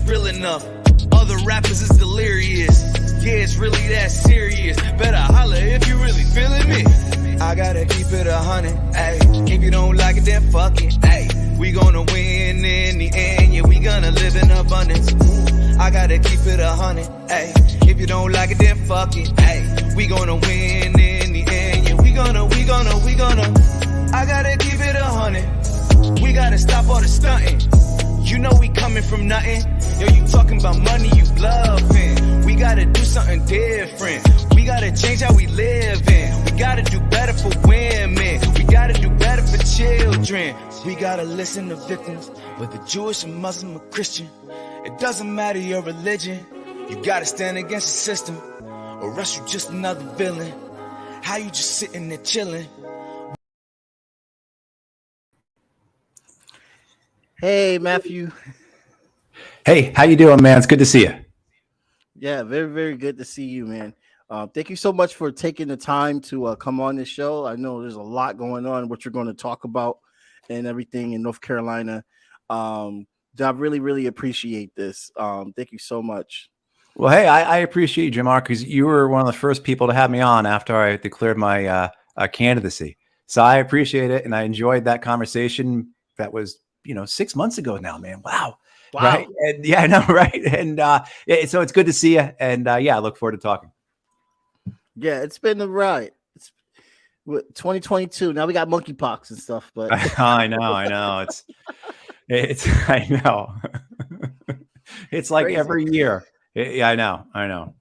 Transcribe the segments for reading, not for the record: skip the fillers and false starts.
real enough. Other rappers is delirious. Yeah, it's really that serious. Better holler if you really feeling me. I gotta keep it 100, ayy. If you don't like it, then fuck it, ayy. We gonna win in the end, yeah, we gonna live in abundance. I gotta keep it 100, ayy. If you don't like it, then fuck it, ayy. We gonna win in the end, yeah, we gonna. I gotta keep it 100. We gotta stop all the stunting. You know we coming from nothing. Yo, you talking about money, you bluffing. We gotta do something different. We gotta change how we live in. We gotta do better for women. We gotta do better for children. We gotta listen to victims, whether Jewish or Muslim or Christian. It doesn't matter your religion. You gotta stand against the system, or else you just another villain. How you just sitting there chilling? Hey, Matthew. Hey, how you doing, man? It's good to see you. Yeah, very, very good to see you, man. Thank you so much for taking the time to come on this show. I know there's a lot going on, what you're going to talk about and everything in North Carolina. I really, really appreciate this. Thank you so much. Well, hey, I appreciate you, Jamar, because you were one of the first people to have me on after I declared my candidacy. So I appreciate it, and I enjoyed that conversation. That was 6 months ago now, man. Wow. Right. And yeah, I know. Right. And so it's good to see you. And I look forward to talking. Yeah, it's been a ride. It's 2022. Now we got monkeypox and stuff, but I know. It's I know. It's like crazy. Every year. Yeah, I know.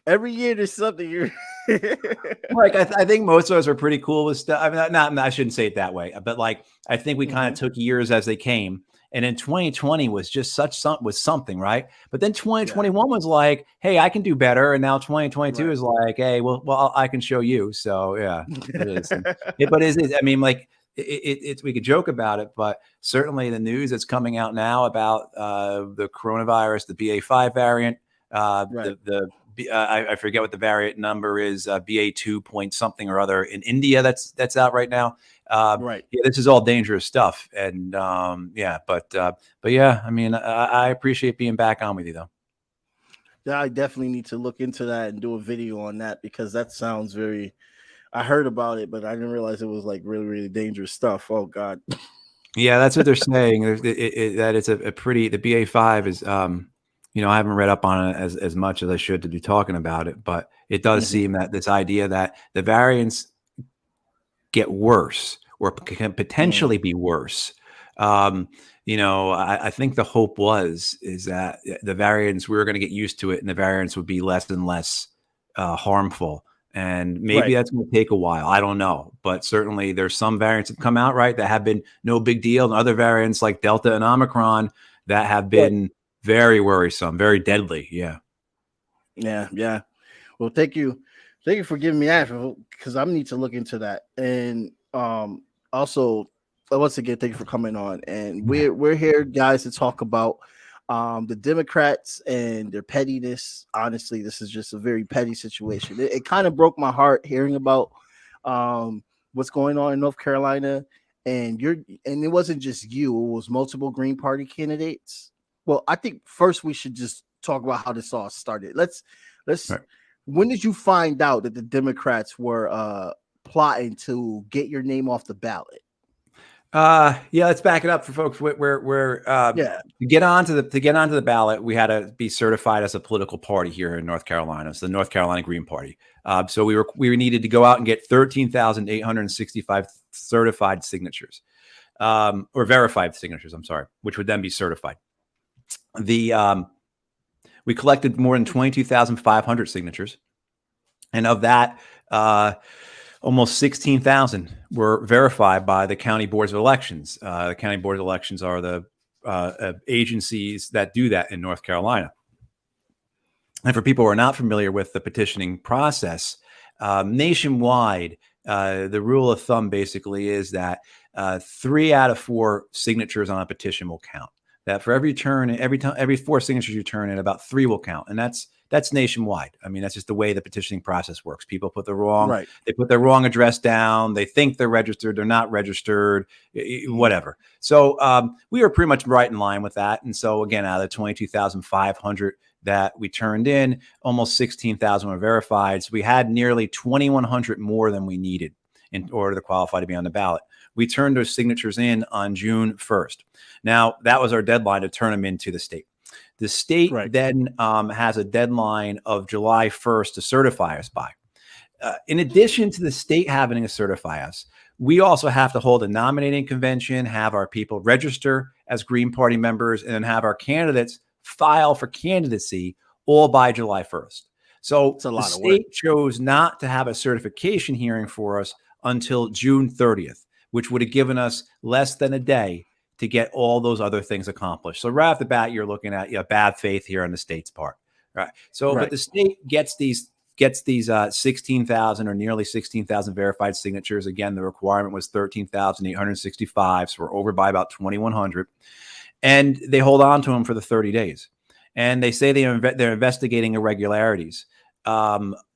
Every year there's something you're like. I think most of us are pretty cool with stuff. I mean, I shouldn't say it that way, but like I think we kind of took years as they came. And then 2020 was just something, right? But then 2021 was like, hey, I can do better. And now 2022 is like, hey, well, I can show you. So yeah, it is. But it is. I mean, like it's we could joke about it, but certainly the news that's coming out now about the coronavirus, the BA.5 variant, I forget what the variant number is, BA.2 point something or other in India that's out right now. Yeah, this is all dangerous stuff. And but yeah, I mean, I appreciate being back on with you though. Yeah, I definitely need to look into that and do a video on that because that sounds very, I heard about it, but I didn't realize it was like really, really dangerous stuff. Oh God. Yeah, that's what they're saying. That it's a pretty, the BA.5 is, I haven't read up on it as much as I should to be talking about it, but it does seem that this idea that the variants get worse or can potentially be worse. I think the hope is that the variants, we were going to get used to it and the variants would be less and less harmful. And maybe that's going to take a while. I don't know. But certainly there's some variants that come out, right, that have been no big deal. And other variants like Delta and Omicron that have been very worrisome, very deadly. Yeah. Well, thank you for giving me that because I need to look into that. And also, once again, thank you for coming on. And we're here, guys, to talk about the Democrats and their pettiness. Honestly, this is just a very petty situation. It kind of broke my heart hearing about what's going on in North Carolina. And it wasn't just you; it was multiple Green Party candidates. Well, I think first we should just talk about how this all started. Let's. Right. When did you find out that the Democrats were plotting to get your name off the ballot? Let's back it up for folks. To get onto the ballot, we had to be certified as a political party here in North Carolina. It's the North Carolina Green Party. So we needed to go out and get 13,865 certified signatures, or verified signatures. I'm sorry, which would then be certified. We collected more than 22,500 signatures, and of that, almost 16,000 were verified by the county boards of elections. The county board of elections are the agencies that do that in North Carolina. And for people who are not familiar with the petitioning process, nationwide, the rule of thumb basically is that 3 out of 4 signatures on a petition will count. that for every turn, every 4 signatures you turn in, about 3 will count. And that's nationwide. I mean, that's just the way the petitioning process works. People put their wrong address down. They think they're registered. They're not registered, whatever. So we were pretty much right in line with that. And so again, out of the 22,500 that we turned in, almost 16,000 were verified. So we had nearly 2,100 more than we needed in order to qualify to be on the ballot. We turned those signatures in on June 1st. Now, that was our deadline to turn them into the state. The state then has a deadline of July 1st to certify us by. In addition to the state having to certify us, we also have to hold a nominating convention, have our people register as Green Party members, and then have our candidates file for candidacy all by July 1st. So the state chose not to have a certification hearing for us until June 30th, which would have given us less than a day to get all those other things accomplished. So right off the bat, you're looking at bad faith here on the state's part, right? So, but the state gets these 16,000 or nearly 16,000 verified signatures. Again, the requirement was 13,865, so we're over by about 2,100, and they hold on to them for the 30 days, and they say they're investigating irregularities.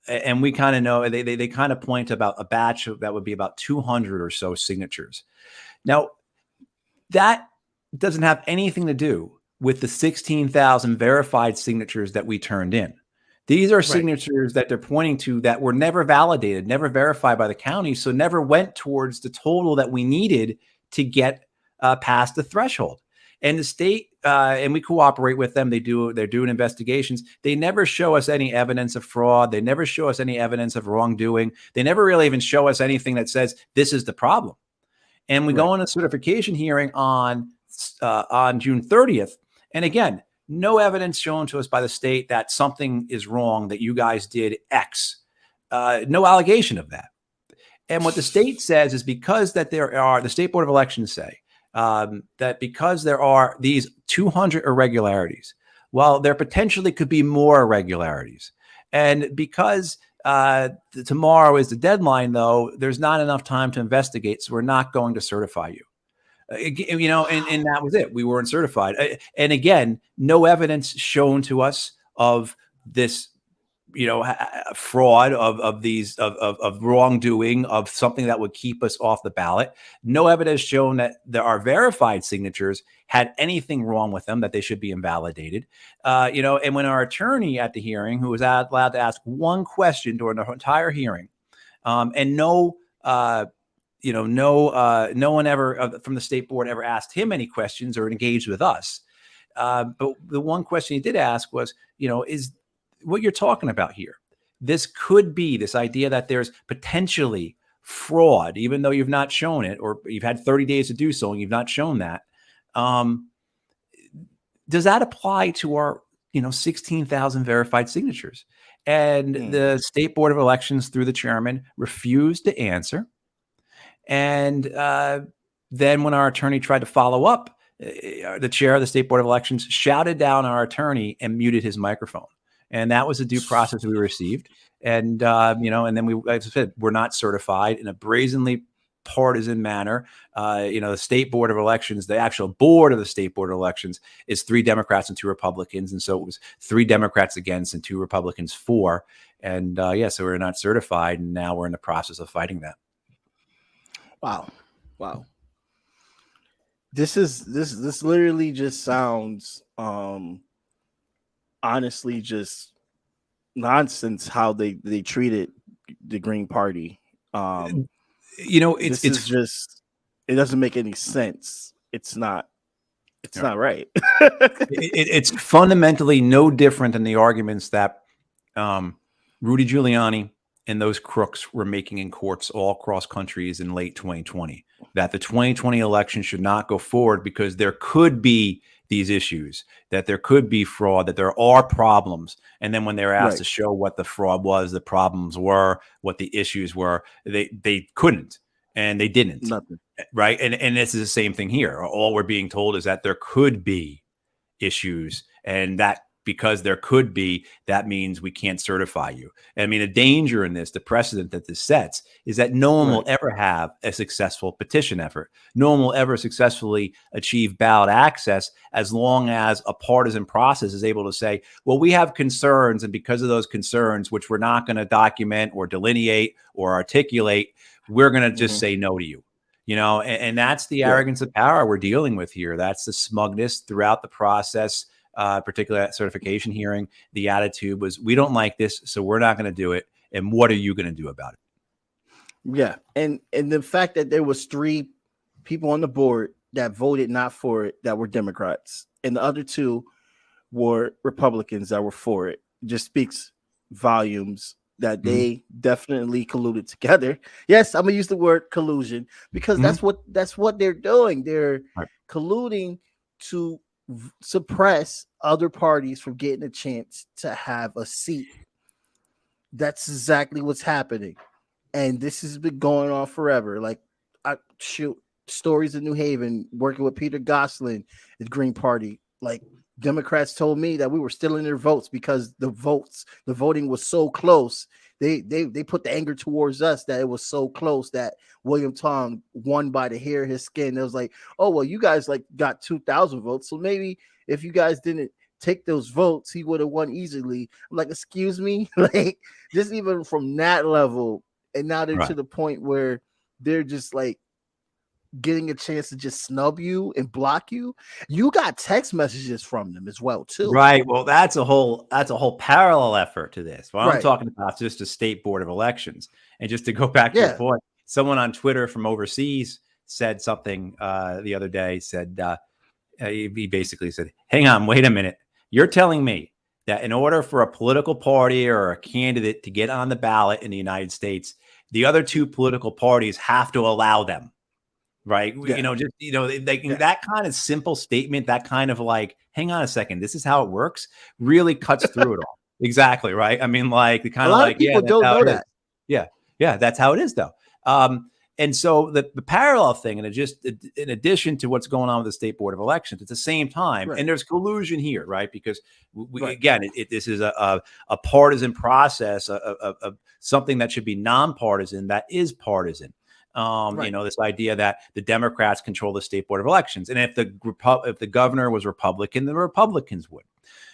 And we kind of know they kind of point to about a batch that would be about 200 or so signatures. Now, that doesn't have anything to do with the 16,000 verified signatures that we turned in. These are signatures that they're pointing to that were never validated, never verified by the county, so never went towards the total that we needed to get past the threshold. And the state, and we cooperate with them. They're doing investigations. They never show us any evidence of fraud. They never show us any evidence of wrongdoing. They never really even show us anything that says this is the problem. And we go on a certification hearing on June 30th. And again, no evidence shown to us by the state that something is wrong, that you guys did X. No allegation of that. And what the state says is because that the State Board of Elections say that because there are these 200 irregularities, well, there potentially could be more irregularities. And because tomorrow is the deadline, though, there's not enough time to investigate, so we're not going to certify you. And that was it. We weren't certified. And again, no evidence shown to us of this, fraud, of wrongdoing, of something that would keep us off the ballot. No evidence shown that there are verified signatures had anything wrong with them, that they should be invalidated. And when our attorney at the hearing, who was allowed to ask one question during the entire hearing, and no one ever from the state board ever asked him any questions or engaged with us. But the one question he did ask was, is what you're talking about here, this could be this idea that there's potentially fraud, even though you've not shown it, or you've had 30 days to do so and you've not shown that. Does that apply to our, 16,000 verified signatures? And the State Board of Elections, through the chairman, refused to answer. And then when our attorney tried to follow up, the chair of the State Board of Elections shouted down our attorney and muted his microphone. And that was a due process we received. And, and then we, like I said, we're not certified in a brazenly partisan manner. The State Board of Elections, the actual board of the State Board of Elections is 3 Democrats and 2 Republicans. And so it was 3 Democrats against and 2 Republicans for. And so we're not certified. And now we're in the process of fighting that. Wow. This literally just sounds honestly just nonsense how they treated the Green Party. It doesn't make any sense. It's not right. It's fundamentally no different than the arguments that Rudy Giuliani and those crooks were making in courts all across countries in late 2020, that the 2020 election should not go forward because there could be these issues, that there could be fraud, that there are problems. And then when they were asked to show what the fraud was, the problems were, what the issues were, they couldn't, and they didn't. Nothing. Right. And this is the same thing here. All we're being told is that there could be issues, and that because there could be, that means we can't certify you. And I mean, the danger in this, the precedent that this sets, is that no one will ever have a successful petition effort. No one will ever successfully achieve ballot access as long as a partisan process is able to say, well, we have concerns, and because of those concerns, which we're not going to document or delineate or articulate, we're going to just say no to you. You know, and that's the arrogance of power we're dealing with here. That's the smugness throughout the process, particularly at certification hearing. The attitude was, we don't like this, so we're not going to do it. And what are you going to do about it? Yeah. And the fact that there was 3 people on the board that voted not for it that were Democrats, and the other 2 were Republicans that were for it, just speaks volumes that they definitely colluded together. Yes, I'm gonna use the word collusion because that's what they're doing. They're colluding to suppress other parties from getting a chance to have a seat. That's exactly what's happening, and this has been going on forever. Like, stories in New Haven, working with Peter Gosselin at Green Party, like, Democrats told me that we were stealing their votes because the voting was so close. They put the anger towards us that it was so close that William Tong won by the hair of his skin. It was like, oh, well, you guys like got 2,000 votes. So maybe if you guys didn't take those votes, he would have won easily. I'm like, excuse me? Like, just even from that level. And now they're to the point where they're just like getting a chance to just snub you and block you. You got text messages from them as well too. Right. Well, that's a whole parallel effort to this. What I'm talking about is just a state board of elections. And just to go back to your point, someone on Twitter from overseas said something the other day, said he basically said, hang on, wait a minute. You're telling me that in order for a political party or a candidate to get on the ballot in the United States, the other 2 political parties have to allow them. Right. You know, just, you know, that kind of simple statement, that kind of like, hang on a second, this is how it works, really cuts through it all. Exactly. Right. I mean, like, the kind of like, people don't know that. Yeah. Yeah. That's how it is, though. And so the parallel thing, and just in addition to what's going on with the State Board of Elections, at the same time, and there's collusion here, right? Because again, this is a partisan process of something that should be nonpartisan that is partisan. You know, this idea that the Democrats control the State Board of Elections, and if the governor was Republican, the Republicans would.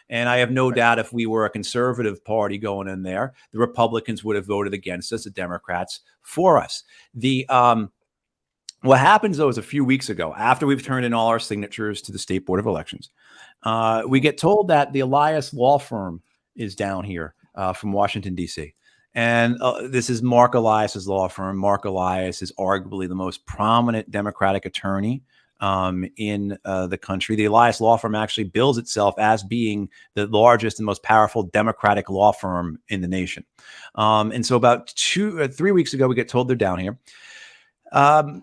And I have no doubt if we were a conservative party going in there, the Republicans would have voted against us, the Democrats for us. What happens, though, is a few weeks ago, after we've turned in all our signatures to the State Board of Elections, we get told that the Elias law firm is down here from Washington, D.C. And this is Mark Elias's law firm. Mark Elias is arguably the most prominent Democratic attorney in the country. The Elias law firm actually bills itself as being the largest and most powerful Democratic law firm in the nation. And so about 2 or 3 weeks ago, we get told they're down here. About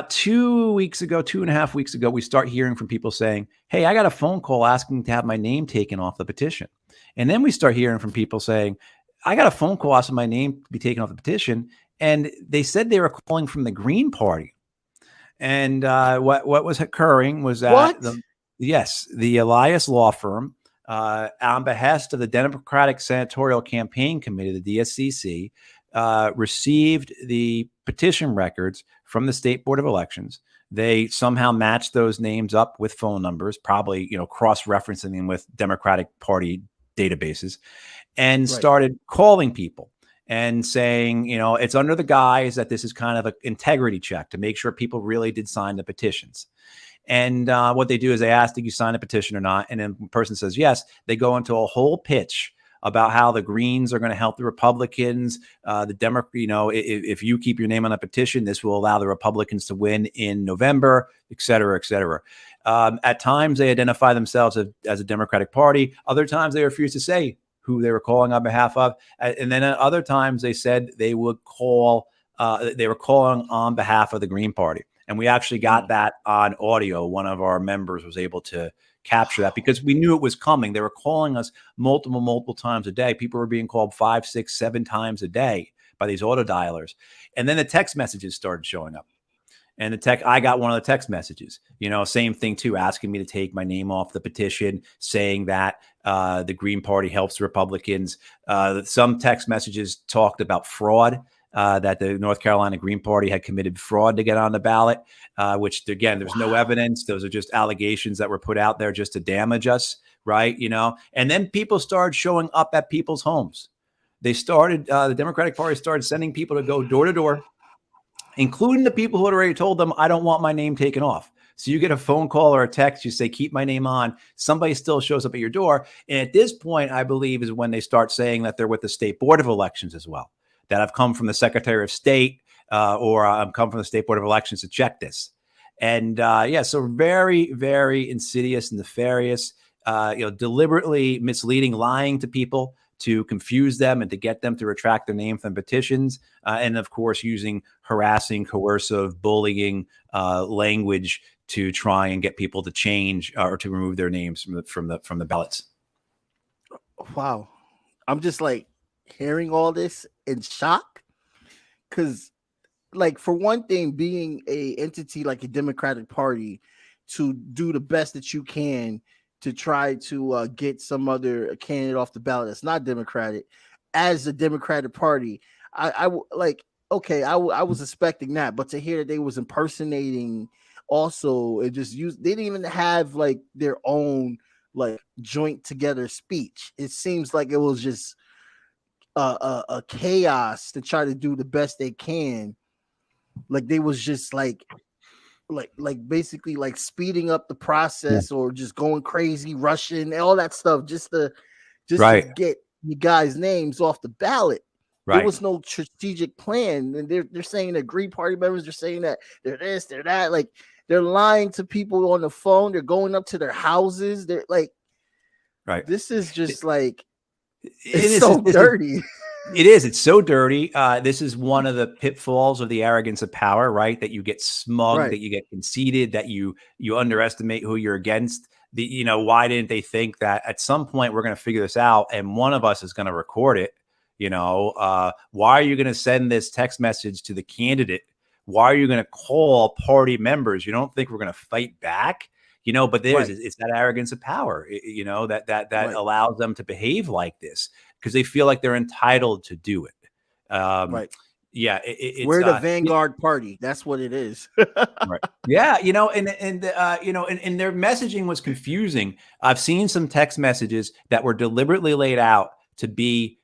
2 weeks ago, 2.5 weeks ago, we start hearing from people saying, hey, I got a phone call asking to have my name taken off the petition. And then we start hearing from people saying, I got a phone call asking my name to be taken off the petition. And they said they were calling from the Green Party. And what was occurring was that the Elias law firm, on behest of the Democratic Senatorial Campaign Committee, the DSCC, received the petition records from the State Board of Elections. They somehow matched those names up with phone numbers, probably, you know, cross-referencing them with Democratic Party databases, and started calling people and saying, you know, it's under the guise that this is kind of an integrity check to make sure people really did sign the petitions. And what they do is they ask, did you sign a petition or not? And then the person says yes. They go into a whole pitch about how the Greens are going to help the Republicans. The Democrat, you know, if you keep your name on a petition, this will allow the Republicans to win in November, et cetera, et cetera. At times, they identify themselves as a Democratic Party. Other times, they refuse to say who they were calling on behalf of. And then at other times, they said they would call, they were calling on behalf of the Green Party. And we actually got that on audio. One of our members was able to capture that because we knew it was coming. They were calling us multiple times a day. People were being called 5, 6, 7 times a day by these auto dialers. And then the text messages started showing up. And I got one of the text messages, same thing too, asking me to take my name off the petition, saying that the Green Party helps the Republicans. Some text messages talked about fraud, that the North Carolina Green Party had committed fraud to get on the ballot, which again, there's no evidence. Those are just allegations that were put out there just to damage us. Right. And then people started showing up at people's homes. They started, the Democratic Party started sending people to go door to door, including the people who had already told them, I don't want my name taken off. So you get a phone call or a text, you say, keep my name on. Somebody still shows up at your door. And at this point, I believe is when they start saying that they're with the State Board of Elections as well, that I've come from the Secretary of State or I've come from the State Board of Elections to check this. And so very, very insidious and nefarious, deliberately misleading, lying to people to confuse them and to get them to retract their name from petitions. And of course, using harassing, coercive, bullying language to try and get people to change or to remove their names from the ballots. Wow. I'm just like hearing all this in shock. Cause like for one thing, being a entity like a Democratic Party to do the best that you can to try to get some other candidate off the ballot that's not Democratic as a Democratic Party. I was expecting that, but to hear that they was impersonating also, it just used, they didn't even have like their own like joint together speech. It seems like it was just a chaos to try to do the best they can. Like they was just like basically like speeding up the process or just going crazy, rushing, all that stuff just to get you guys' names off the ballot. Right. There was no strategic plan. And they're saying that Green Party members are saying that they're this, they're that. Like they're lying to people on the phone. They're going up to their houses. They're like, right. This is just like, it's so dirty. It is. It's so dirty. This is one of the pitfalls of the arrogance of power, right? That you get smug, that you get conceited, that you underestimate who you're against. Why didn't they think that at some point we're going to figure this out and one of us is going to record it? Why are you going to send this text message to the candidate? Why are you going to call party members? You don't think we're going to fight back? But it's that arrogance of power, that allows them to behave like this because they feel like they're entitled to do it. Yeah. We're the Vanguard Party. That's what it is. Right. Yeah. And their messaging was confusing. I've seen some text messages that were deliberately laid out to be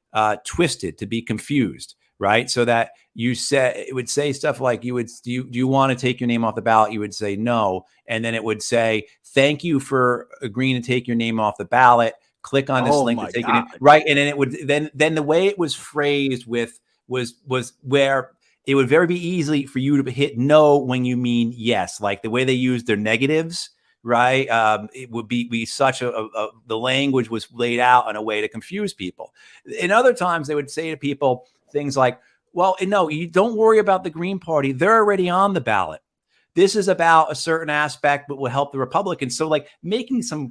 twisted, to be confused. Right. So that it would say stuff like do you want to take your name off the ballot? You would say no. And then it would say, thank you for agreeing to take your name off the ballot. Click on this link to take your name. Right. And then it would then the way it was phrased was where it would very be easy for you to hit no when you mean yes. Like the way they used their negatives. Right. It would be such the language was laid out in a way to confuse people. In other times, they would say to people things like, well, no, you don't worry about the Green Party. They're already on the ballot. This is about a certain aspect, but will help the Republicans. So like making some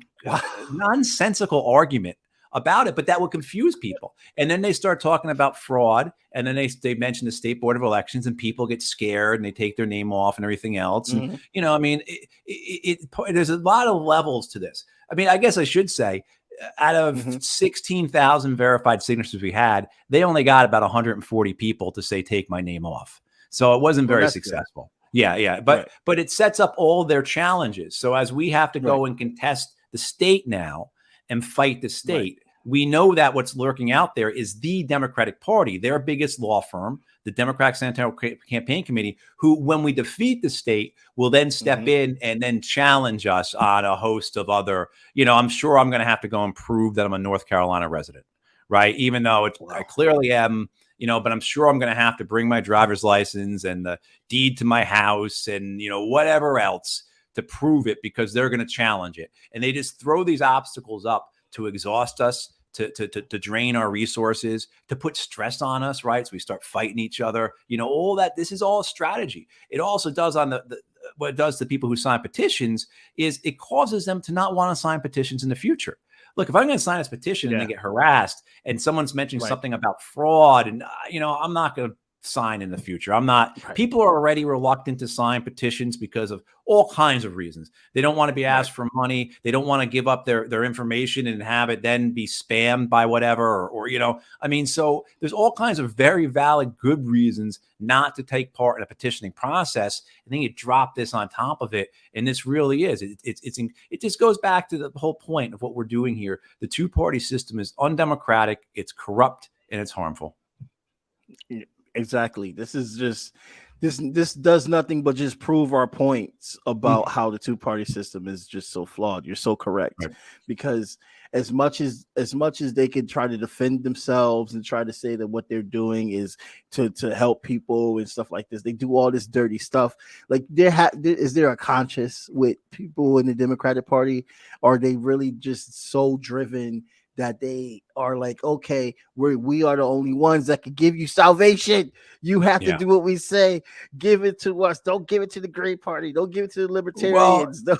nonsensical argument about it, but that will confuse people. And then they start talking about fraud. And then they mention the State Board of Elections and people get scared and they take their name off and everything else. And, there's a lot of levels to this. I mean, I guess I should say out of 16,000 verified signatures we had, they only got about 140 people to say, take my name off. So it wasn't very successful. Good. Yeah. But it sets up all their challenges. So as we have to go and contest the state now and fight the state, we know that what's lurking out there is the Democratic Party, their biggest law firm, the Democratic Senatorial Campaign Committee, who, when we defeat the state, will then step in and then challenge us on a host of other, I'm sure I'm going to have to go and prove that I'm a North Carolina resident, right? Even though I clearly am, but I'm sure I'm going to have to bring my driver's license and the deed to my house and, whatever else to prove it because they're going to challenge it. And they just throw these obstacles up to exhaust us, to drain our resources, to put stress on us, right? So we start fighting each other, all that. This is all a strategy. It also does on what it does to people who sign petitions is it causes them to not want to sign petitions in the future. Look, if I'm going to sign this petition and they get harassed and someone's mentioning something about fraud and, I'm not going to sign in the future. I'm not, Right. people are already reluctant to sign petitions because of all kinds of reasons. They don't want to be asked for money. They don't want to give up their information and have it then be spammed by whatever, or, you know, I mean, so there's all kinds of very valid, good reasons not to take part in a petitioning process. And then you drop this on top of it. And this really is, it just goes back to the whole point of what we're doing here. The two-party system is undemocratic, it's corrupt, and it's harmful. Exactly. This is just this does nothing but just prove our points about how the two-party system is just so flawed. You're so correct. Right. Because as much as they could try to defend themselves and try to say that what they're doing is to help people and stuff like this, they do all this dirty stuff. Like, is there a conscience with people in the Democratic Party? Are they really just so driven that they are like, okay, we are the only ones that can give you salvation. You have to do what we say. Give it to us. Don't give it to the Green Party. Don't give it to the Libertarians. Well,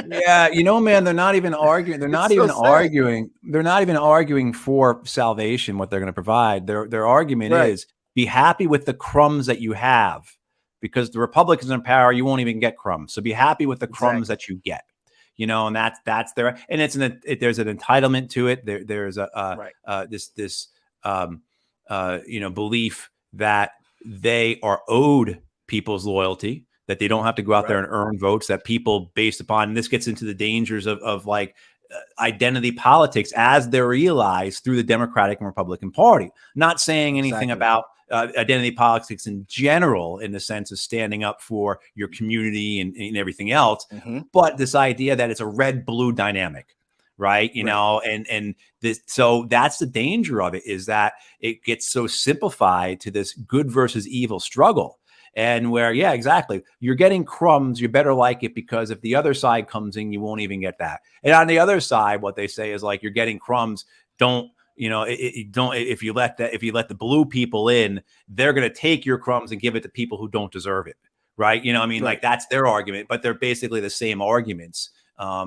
yeah, you know, man, they're not even arguing. They're not even arguing. They're not even arguing for salvation, what they're going to provide. Their argument is be happy with the crumbs that you have, because the Republicans in power, you won't even get crumbs. So be happy with the crumbs that you get. You know, and that's their, and there's an entitlement to it. There's this you know, belief that they are owed people's loyalty, that they don't have to go out there and earn votes, that people based upon, and this gets into the dangers of like identity politics as they're realized through the Democratic and Republican Party. Not saying anything about identity politics in general, in the sense of standing up for your community and everything else, but this idea that it's a red-blue dynamic, right? You know, and this, so that's the danger of it, is that it gets so simplified to this good versus evil struggle. And where, yeah, exactly, you're getting crumbs, you better like it, because if the other side comes in, you won't even get that. And on the other side, what they say is like, you're getting crumbs, don't, you know, if you let the blue people in, they're going to take your crumbs and give it to people who don't deserve it. Right. You know, I mean, like, that's their argument, but they're basically the same arguments.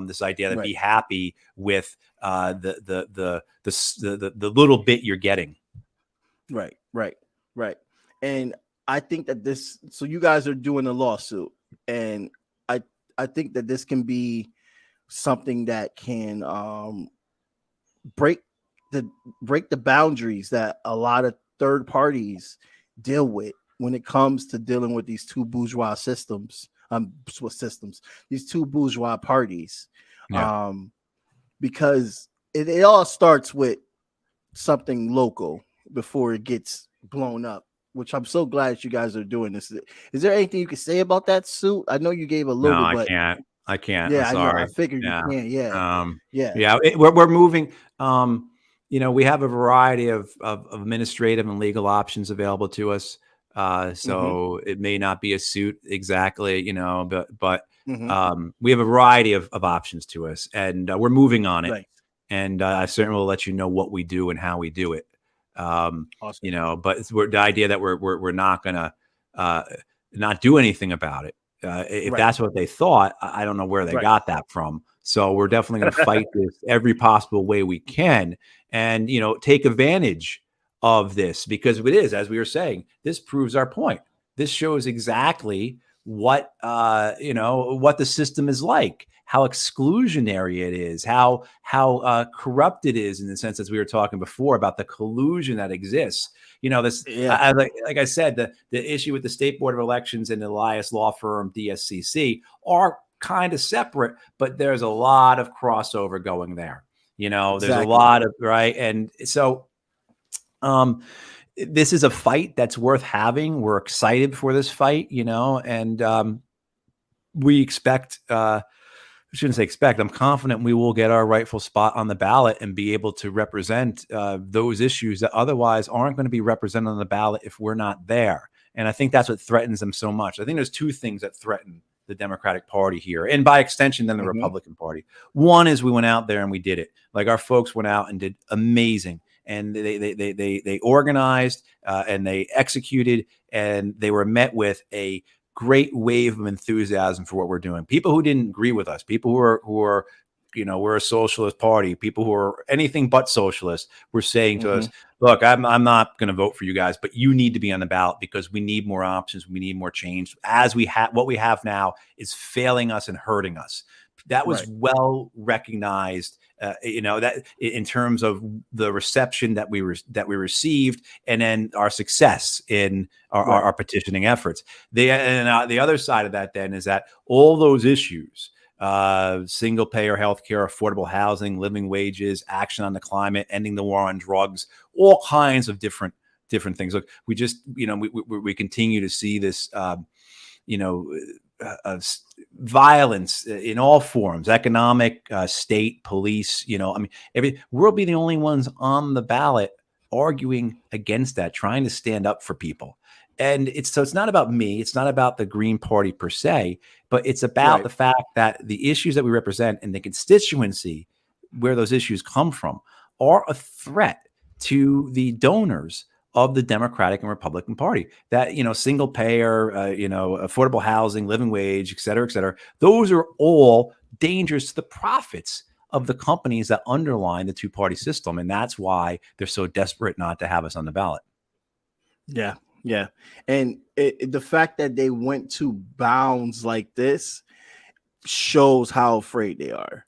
This idea that be happy with the little bit you're getting. Right. And I think that so you guys are doing a lawsuit, and I think that this can be something that can break the boundaries that a lot of third parties deal with when it comes to dealing with these two bourgeois systems, these two bourgeois parties. Because it all starts with something local before it gets blown up, which I'm so glad you guys are doing this. Is there anything you can say about that suit? I know you gave a little bit, but I can't. Yeah, I'm sorry. I figured you can. We're moving. You know, we have a variety of administrative and legal options available to us. So it may not be a suit exactly, you know, but we have a variety of options to us, and we're moving on it. And I certainly will let you know what we do and how we do it. Awesome. You know, but the idea that we're not gonna not do anything about it. If that's what they thought, I don't know where they got that from. So we're definitely going to fight this every possible way we can, and, you know, take advantage of this, because it is, as we were saying, this proves our point. This shows exactly what, you know, what the system is like, how exclusionary it is, how corrupt it is, in the sense, as we were talking before, about the collusion that exists. You know, this, like I said, the issue with the State Board of Elections and the Elias law firm DSCC are kind of separate, but there's a lot of crossover going there. You know, there's a lot of, and so this is a fight that's worth having. We're excited for this fight, you know, and we expect, I shouldn't say expect, I'm confident we will get our rightful spot on the ballot and be able to represent those issues that otherwise aren't going to be represented on the ballot if we're not there. And I think that's what threatens them so much. I think there's two things that threaten the Democratic Party here, and by extension, then the Republican Party. One is we went out there and we did it. Like, our folks went out and did amazing. And they organized and they executed, and they were met with a great wave of enthusiasm for what we're doing. People who didn't agree with us, people who are you know, we're a socialist party. People who are anything but socialist were saying to us, look, I'm not going to vote for you guys, but you need to be on the ballot because we need more options. We need more change. As we have, what we have now is failing us and hurting us. That was well recognized, you know, that in terms of the reception that we received, and then our success in our petitioning efforts. The other side of that then is that all those issues, single payer healthcare, affordable housing, living wages, action on the climate, ending the war on drugs, all kinds of different things. Look, we just, you know, we continue to see this, you know, violence in all forms, economic, state, police, you know, I mean, we'll be the only ones on the ballot arguing against that, trying to stand up for people. And it's not about me. It's not about the Green Party per se, but it's about the fact that the issues that we represent and the constituency where those issues come from are a threat to the donors of the Democratic and Republican Party. That, you know, single payer, you know, affordable housing, living wage, et cetera, those are all dangerous to the profits of the companies that underline the two-party system. And that's why they're so desperate not to have us on the ballot. Yeah. Yeah. And the fact that they went to bounds like this shows how afraid they are.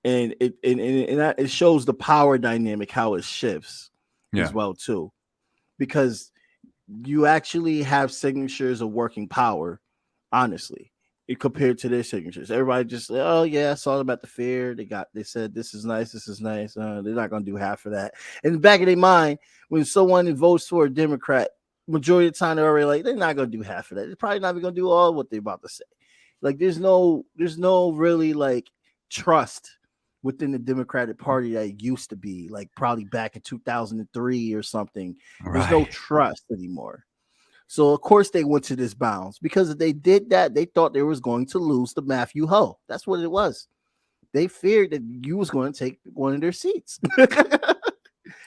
And it shows the power dynamic, how it shifts as well, too. Because you actually have signatures of working power, honestly, compared to their signatures. Everybody just, oh yeah, I saw them at the fair. They said this is nice. They're not gonna do half of that. In the back of their mind, when someone votes for a Democrat, majority of the time they're already like, they're not gonna do half of that. They're probably not even gonna do all what they're about to say. Like there's no really like trust within the Democratic Party that it used to be, like probably back in 2003 or something. There's no trust anymore. So of course they went to this bounds, because if they did that, they thought they was going to lose to Matthew Ho. That's what it was. They feared that you was going to take one of their seats.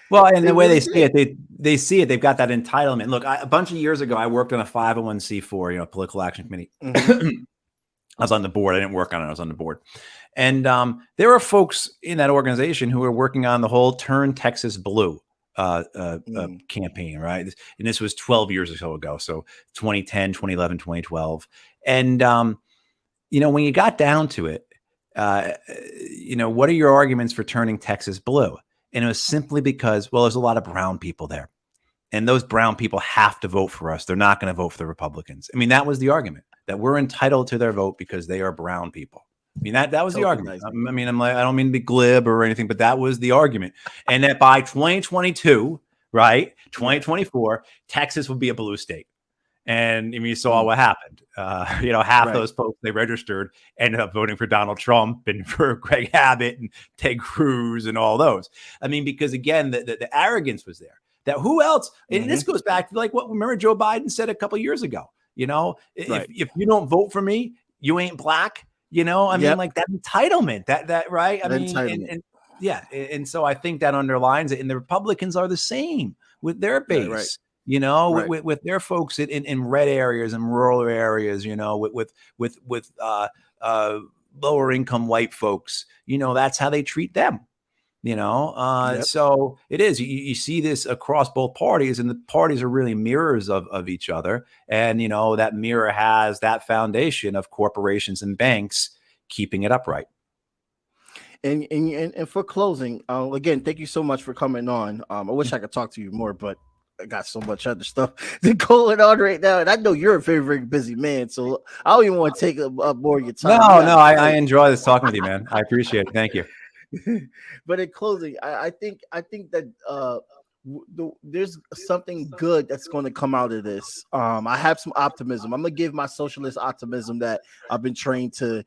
Well, and the way they see it, they see it. They've got that entitlement. Look, a bunch of years ago, I worked on a 501c4, you know, political action committee. I was on the board. I didn't work on it. I was on the board. And there were folks in that organization who were working on the whole Turn Texas Blue campaign, right? And this was 12 years or so ago. So 2010, 2011, 2012. And, you know, when you got down to it, you know, what are your arguments for turning Texas blue? And it was simply because, well, there's a lot of brown people there. And those brown people have to vote for us. They're not going to vote for the Republicans. I mean, that was the argument, that we're entitled to their vote because they are brown people. I mean, that was the argument. I mean, I'm like, I don't mean to be glib or anything, but that was the argument. And that by 2022, right, 2024, Texas would be a blue state. And I mean, you saw what happened. You know, half those folks they registered ended up voting for Donald Trump and for Greg Abbott and Ted Cruz and all those. I mean, because again, the arrogance was there. That who else? And this goes back to like what remember Joe Biden said a couple of years ago. You know, if you don't vote for me, you ain't black. You know, I mean, like that entitlement, that right? I mean, and so I think that underlines it. And the Republicans are the same with their base. You know, with their folks in red areas and rural areas. You know, with lower income white folks. You know, that's how they treat them. You know, so it is. You see this across both parties, and the parties are really mirrors of each other. And, you know, that mirror has that foundation of corporations and banks keeping it upright. And for closing, again, thank you so much for coming on. I wish I could talk to you more, but I got so much other stuff going on right now. And I know you're a very, very busy man, so I don't even want to take up more of your time. No, I enjoy this talking with you, man. I appreciate it. Thank you. But in closing, I think that there's something good that's going to come out of this. I have some optimism. I'm gonna give my socialist optimism that I've been trained to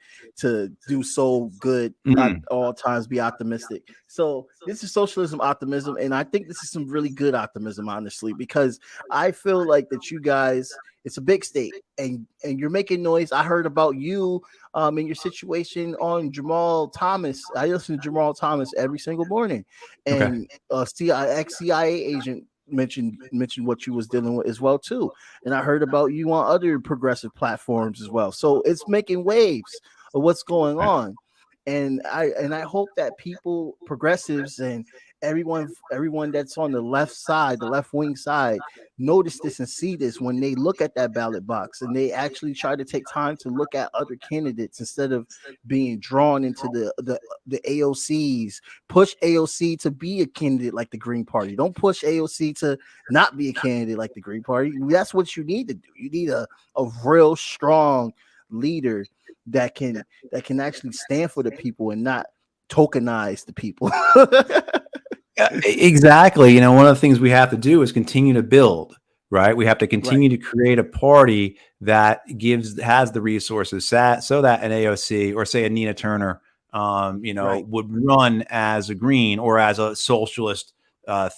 do so good at all times, be optimistic. So this is socialism optimism, and I think this is some really good optimism, honestly, because I feel like that you guys, it's a big state, and you're making noise. I heard about you in your situation on Jamal Thomas. I listen to Jamal Thomas every single morning, and ex-CIA agent mentioned what you was dealing with as well too. And I heard about you on other progressive platforms as well. So it's making waves of what's going on. And I hope that people, progressives, and everyone that's on the left side, the left wing side, notice this and see this when they look at that ballot box, and they actually try to take time to look at other candidates instead of being drawn into the AOCs. Push AOC to be a candidate like the Green Party. Don't push AOC to not be a candidate like the Green Party. That's what you need to do. You need a real strong leader that can actually stand for the people and not tokenize the people. Exactly. You know, one of the things we have to do is continue to build, right? We have to continue to create a party that has the resources so that an AOC or say a Nina Turner, would run as a Green or as a socialist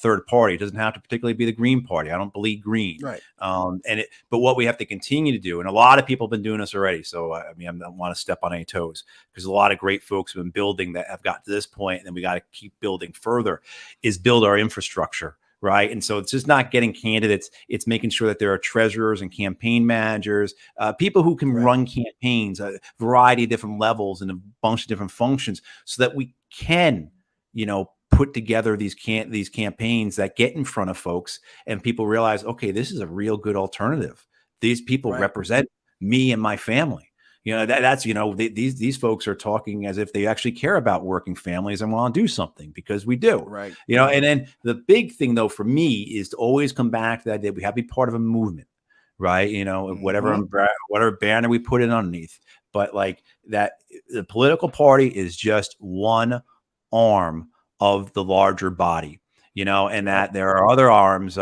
third party. It doesn't have to particularly be the Green Party. I don't believe Green. Right. But what we have to continue to do, and a lot of people have been doing this already. So I don't want to step on any toes, because a lot of great folks have been building that have got to this point, and then we got to keep building further, is build our infrastructure. Right. And so it's just not getting candidates. It's making sure that there are treasurers and campaign managers, people who can run campaigns, a variety of different levels and a bunch of different functions, so that we can, put together these campaigns that get in front of folks, and people realize, okay, this is a real good alternative. These people represent me and my family. These folks are talking as if they actually care about working families and want to do something, because we do. Right. And then the big thing though for me is to always come back to that idea we have to be part of a movement, right? Whatever banner we put it underneath, but like that, the political party is just one arm of the larger body, and that there are other arms,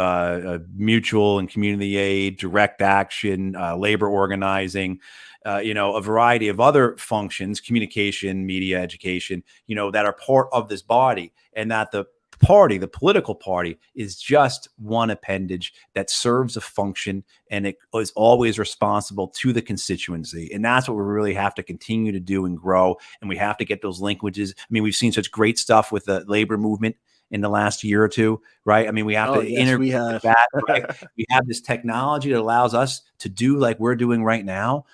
mutual and community aid, direct action, labor organizing, a variety of other functions, communication, media, education, that are part of this body, and that the political party is just one appendage that serves a function, and it is always responsible to the constituency. And that's what we really have to continue to do and grow. And we have to get those linkages. I mean, we've seen such great stuff with the labor movement in the last year or two, right? I mean, we have to integrate that. Right? We have this technology that allows us to do like we're doing right now.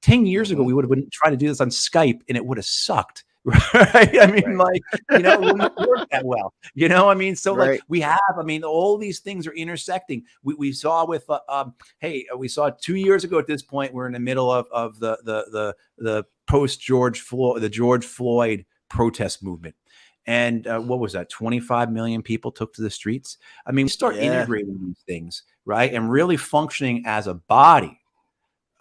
10 years ago, we would have been trying to do this on Skype, and it would have sucked. Right. I mean, it wouldn't work that well, so like we have, all these things are intersecting. We saw with, we saw 2 years ago at this point, we're in the middle of the post George Floyd protest movement. And what was that? 25 million people took to the streets. I mean, we start integrating these things, right? And really functioning as a body.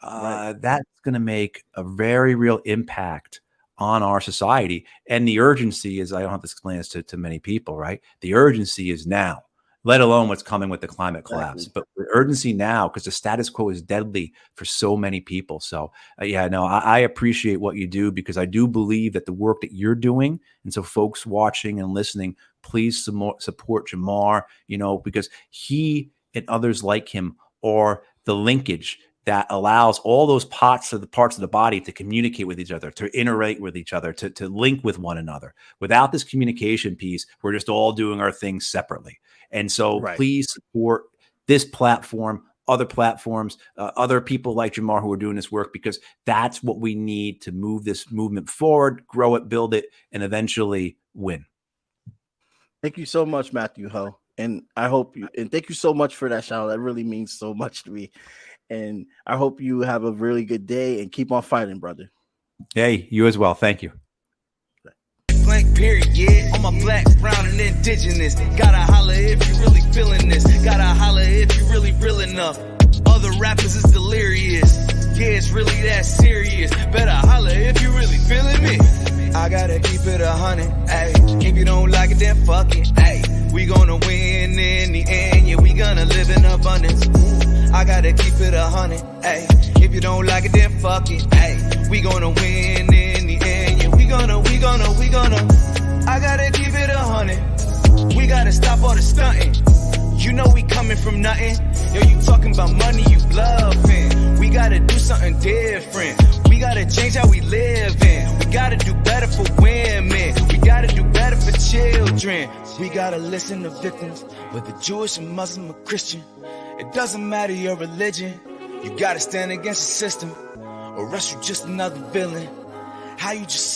That's going to make a very real impact on our society. And the urgency is, I don't have to explain this to many people, right? The urgency is now, let alone what's coming with the climate collapse. But the urgency now, because the status quo is deadly for so many people. So I appreciate what you do, because I do believe that the work that you're doing, and so folks watching and listening, please support Jamar, because he and others like him are the linkage that allows all those parts of the body to communicate with each other, to interrelate with each other, to link with one another. Without this communication piece, we're just all doing our things separately. And so please support this platform, other platforms, other people like Jamar who are doing this work, because that's what we need to move this movement forward, grow it, build it, and eventually win. Thank you so much, Matthew Ho. And thank you so much for that shout out. That really means so much to me. And I hope you have a really good day and keep on fighting, brother. Hey, you as well. Thank you. Blank period, on my black, brown, and indigenous. Gotta holler if you really feeling this. Gotta holler if you really real enough. Other rappers is delirious. Yeah, it's really that serious. Better holler if you really feeling me. I gotta keep it 100, ayy. If you don't like it, then fuck it, ayy. We gonna win in the end, yeah, we gonna live in abundance. I gotta keep it 100, ayy. If you don't like it, then fuck it, ayy. We gonna win in the end, yeah, we gonna. I gotta keep it 100. We gotta stop all the stunting. You know we coming from nothing. Yo, you talking about money, you bluffing. We gotta do something different. We gotta change how we live in. We gotta do better for women. We gotta do better for children. We gotta listen to victims, whether Jewish or Muslim or Christian. It doesn't matter your religion. You gotta stand against the system, or else you just another villain. How you just